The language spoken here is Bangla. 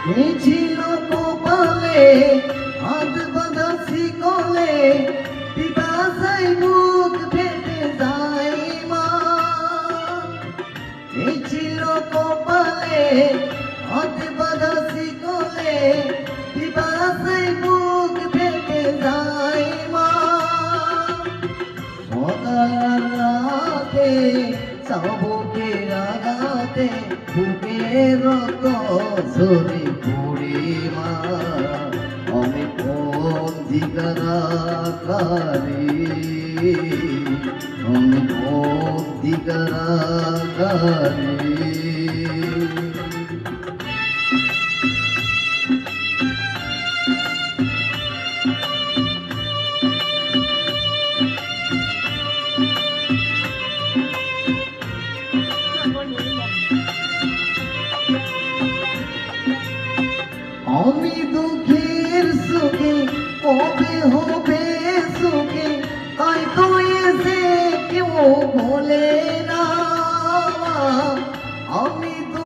ছিল কপালে হাত বাঁধা শিকলে, পিপাসায় বুক ফেটে যায় মা। ছিল কপালে হাত বাঁধা শিকলে, পিপাসায় বুক ফেটে যায় মা। সকাল রাতে চাবুকের আঘাতে বুকের রক্ত ঝরে পড়ে মা। আমি বন্দি কারাগারে, আমি বন্দি কারাগারে। আমি দুঃখের সুখে কবে হবে সুখে, তাই তো এসে কেউ বলে